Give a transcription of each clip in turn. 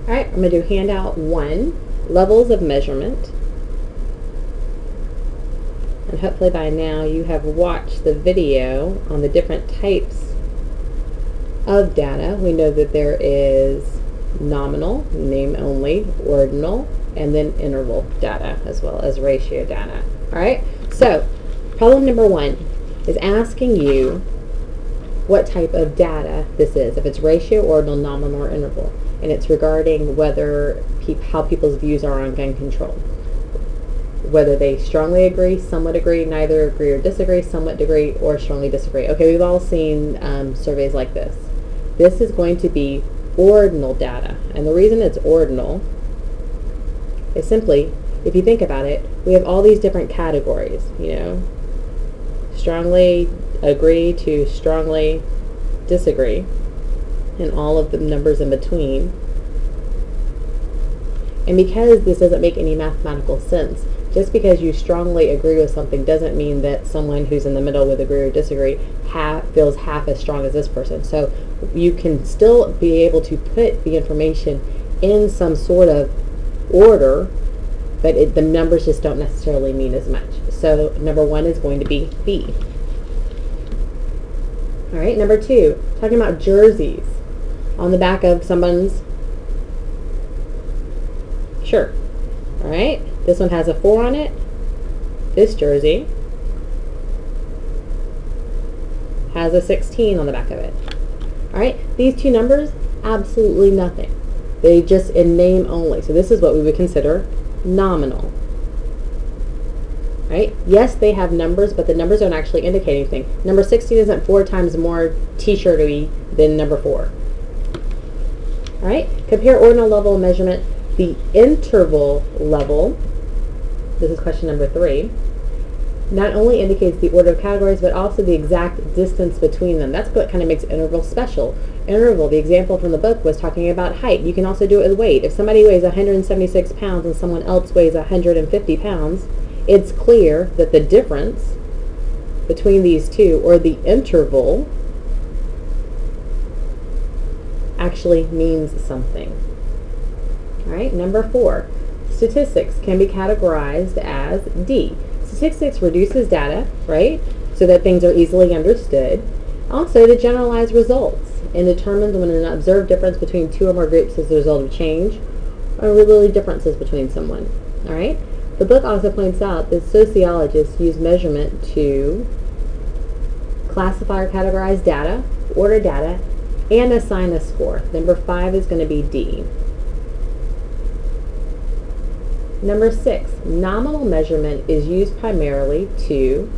All right, I'm going to do handout 1, levels of measurement. And hopefully by now you have watched the video on the different types of data. We know that there is nominal, name only, ordinal, and then interval data, as well as ratio data. All right, so problem number 1 is asking you what type of data this is, if it's ratio, ordinal, nominal, or interval. And it's regarding whether how people's views are on gun control. Whether they strongly agree, somewhat agree, neither agree or disagree, somewhat agree, or strongly disagree. Okay, we've all seen surveys like this. This is going to be ordinal data. And the reason it's ordinal is simply, if you think about it, we have all these different categories, you know. Strongly agree to strongly disagree, and all of the numbers in between. And because this doesn't make any mathematical sense, just because you strongly agree with something doesn't mean that someone who's in the middle with agree or disagree feels half as strong as this person. So you can still be able to put the information in some sort of order, but the numbers just don't necessarily mean as much. So number 1 is going to be B. All right, number 2, talking about jerseys on the back of someone's shirt. All right, this one has a 4 on it. This jersey has a 16 on the back of it. All right, these two numbers, absolutely nothing. They just in name only. So this is what we would consider nominal. Right? Yes, they have numbers, but the numbers don't actually indicate anything. Number 16 isn't 4 times more t-shirty than number 4. All right? Compare ordinal level of measurement. The interval level, this is question number 3, not only indicates the order of categories, but also the exact distance between them. That's what kind of makes interval special. Interval, the example from the book, was talking about height. You can also do it with weight. If somebody weighs 176 pounds and someone else weighs 150 pounds, it's clear that the difference between these two, or the interval, actually means something. All right, number 4, statistics can be categorized as D. Statistics reduces data, right, so that things are easily understood. Also, to generalize results and determines when an observed difference between 2 or more groups is the result of change or really differences between someone. All right. The book also points out that sociologists use measurement to classify or categorize data, order data, and assign a score. Number 5 is going to be D. Number 6, nominal measurement is used primarily to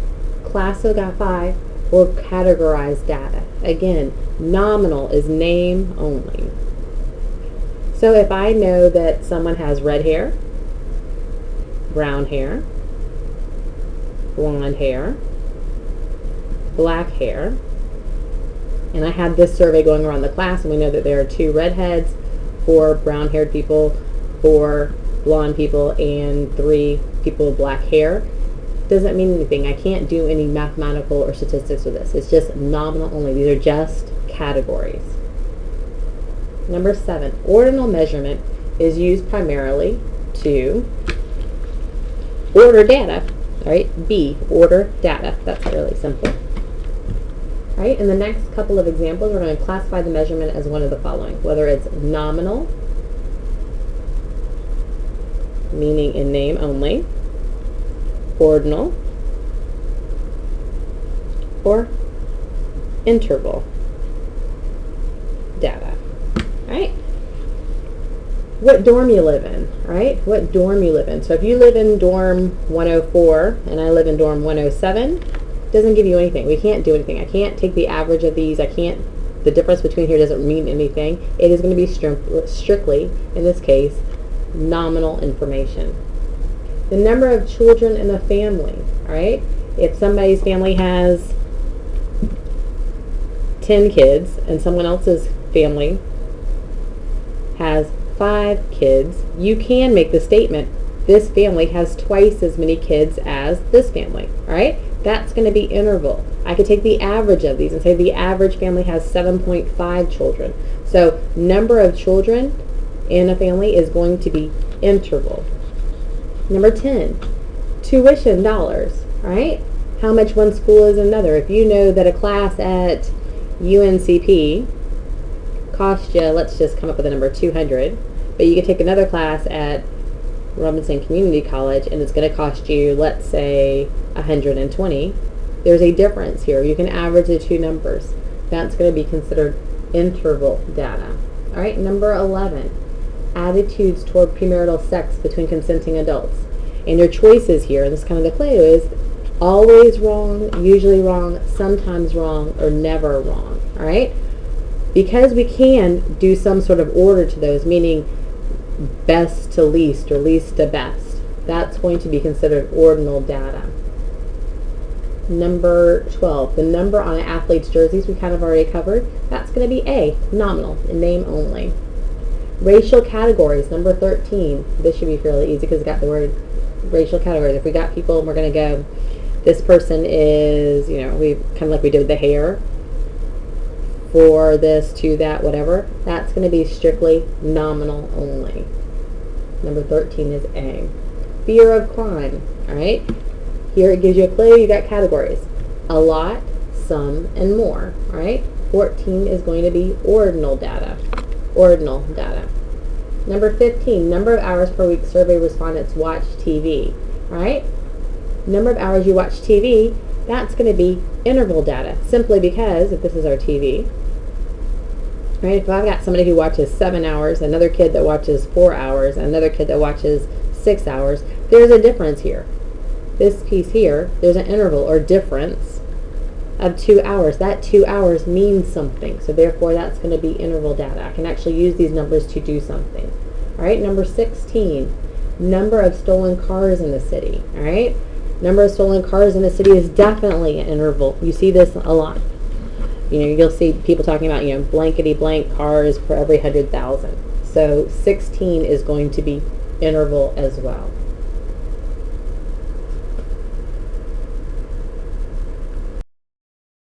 classify or categorize data. Again, nominal is name only. So if I know that someone has red hair, brown hair, blonde hair, black hair, and I had this survey going around the class, and we know that there are 2 redheads, 4 brown-haired people, 4 blonde people, and 3 people with black hair. Doesn't mean anything. I can't do any mathematical or statistics with this. It's just nominal only. These are just categories. Number 7, ordinal measurement is used primarily to order data. All right, B, order data. That's really simple. All right, in the next couple of examples, we're going to classify the measurement as one of the following, whether it's nominal, meaning in name only, ordinal, or interval data. All right. What dorm you live in, all right? What dorm you live in. So if you live in dorm 104 and I live in dorm 107, it doesn't give you anything. We can't do anything. I can't take the average of these. The difference between here doesn't mean anything. It is going to be strictly, in this case, nominal information. The number of children in a family, all right? If somebody's family has 10 kids and someone else's family has 5 kids, you can make the statement, this family has twice as many kids as this family, all right? That's going to be interval. I could take the average of these and say the average family has 7.5 children. So number of children in a family is going to be interval. Number 10, tuition dollars, right? How much one school is another. If you know that a class at UNCP cost you, let's just come up with a number, 200, but you could take another class at Robinson Community College and it's going to cost you, let's say, 120. There's a difference here. You can average the two numbers. That's going to be considered interval data. All right, number 11, attitudes toward premarital sex between consenting adults. And your choices here, and this is kind of the clue, is always wrong, usually wrong, sometimes wrong, or never wrong. All right? Because we can do some sort of order to those, meaning best to least or least to best, that's going to be considered ordinal data. Number 12, the number on an athlete's jerseys we kind of already covered. That's going to be A, nominal, in name only. Racial categories, number 13. This should be fairly easy because it's got the word racial categories. If we got people and we're going to go, this person is, we kind of like we did with the hair, for this, to that, whatever, that's going to be strictly nominal only. Number 13 is A. Fear of crime, all right? Here it gives you a clue. You got categories. A lot, some, and more, all right? 14 is going to be ordinal data. Ordinal data. Number 15, number of hours per week survey respondents watch TV, all right? Number of hours you watch TV, that's going to be interval data, simply because, if this is our TV, right, if I've got somebody who watches 7 hours, another kid that watches 4 hours, another kid that watches 6 hours, there's a difference here. This piece here, there's an interval or difference of 2 hours. That 2 hours means something, so therefore that's going to be interval data. I can actually use these numbers to do something. All right, number 16, number of stolen cars in the city. All right, number of stolen cars in the city is definitely an interval. You see this a lot. You'll see people talking about, blankety blank cars per every 100,000. So 16 is going to be interval as well.